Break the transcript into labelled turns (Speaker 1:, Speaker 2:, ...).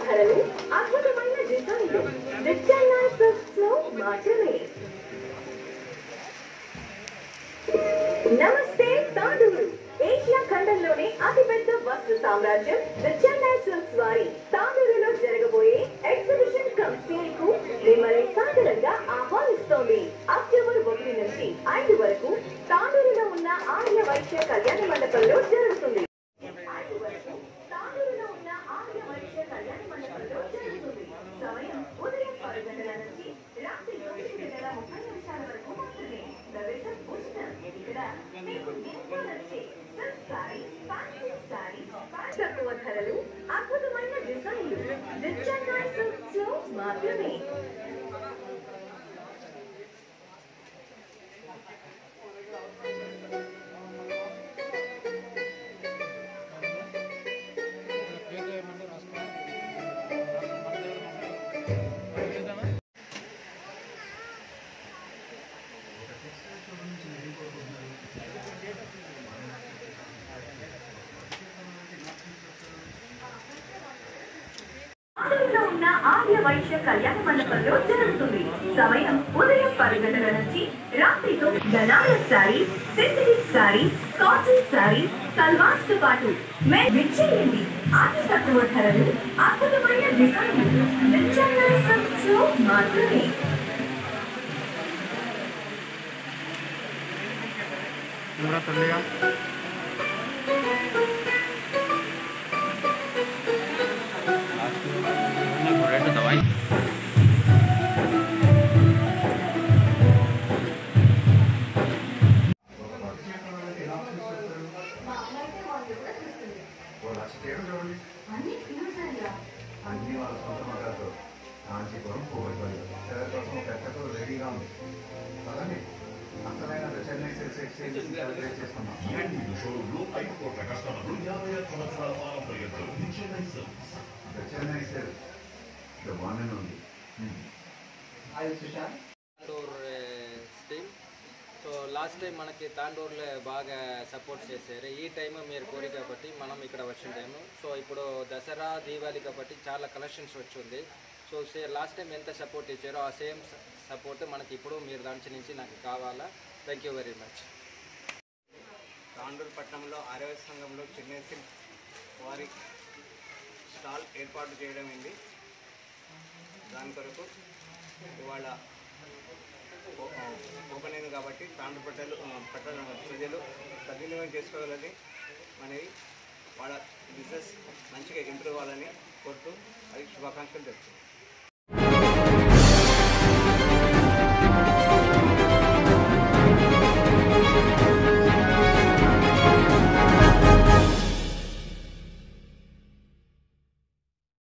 Speaker 1: ధరలు అద్భుతమైన డిజైన్లు నిత్యాన్న సిల్క్స్లో మాత్రమే. నమస్తే తాండూరు, ఏషియా ఖండంలోనే అతిపెద్ద వస్త్ర సామ్రాజ్యం నిత్యాన్న సిల్క్స్ వారి తాండూరులో జరగబోయే ఎగ్జిబిషన్ కమ్ సేల్ కు మిమ్మల్ని సాదరంగా ఆహ్వానిస్తోంది. అక్టోబర్ 1 నుంచి 5 వరకు తాండూరులో ఉన్న ఆర్య వైశ్య కళ్యాణ మండపంలో జరుగుతుంది. సమయం ఉదయం 10 గంటల నుంచి రాత్రి 9:30 వరకు మాత్రమే. ప్రవేశం ఉచితం. ఇక్కడ మీకు ఎంతో నచ్చే సిల్క్ సారీ, ఫ్యాన్సీ సారీ, తక్కువ ధరలు, అద్భుతమైన డిజైన్లు నిత్యాన్న సిల్క్స్ లో మాత్రమే. తాండూరులో ఉన్న ఆర్య వైశ్య కళ్యాణ మండపంలో జరుగుతుంది. సమయం ఉదయం 10 గంటల నుంచి రాత్రి 9. Banaras sorry, synthetic sorry, cotton sorry, salwars తో పాటు విచ్చేయండి. అతి తక్కువ ధరలు, అద్భుతమైన డిజైన్లు నిత్యాన్న సిల్క్స్ లో మాత్రమే.
Speaker 2: అన్ని వాళ్ళ సొంత మగాతో కాంచీపురం పోగొట్టుకోవాలి. కోసం పెద్దతో రెడీగా ఉంది. అలానే అసలైన చెన్నై సిల్క్స్ ఎక్స్చేంజ్ సెలబ్రేట్ చేసుకున్నాం. Chennai silks the one and only.
Speaker 3: Team. So last time మనకి తాండూరులో బాగా సపోర్ట్ చేశారు. ఈ టైం మీరు కోరి కాబట్టి మనం ఇక్కడ వచ్చిన టైము. సో ఇప్పుడు దసరా దీపావళి కాబట్టి చాలా కలెక్షన్స్ వచ్చింది. సో లాస్ట్ టైం ఎంత సపోర్ట్ ఇచ్చారో ఆ సేమ్ సపోర్ట్ మనకి ఇప్పుడు మీరు దాని నుంచి నాకు కావాలా. Thank you very much.
Speaker 4: Tandur పట్టణంలో ఆర్య సంఘంలో చెన్నై సిల్క్ వారి స్టాల్ ఏర్పాటు చేయడం అయింది. దాని కొరకు ఇవాళ ఓపెన్ అయింది కాబట్టి తాండూరు పట్టణ ప్రజలు సద్వినియోగం చేసుకోవాలని మనవి, వాళ్ళ బిజినెస్ మంచిగా ఇంప్రూవ్ అవ్వాలని కోరుతూ అది శుభాకాంక్షలు తెలుపుతుంది.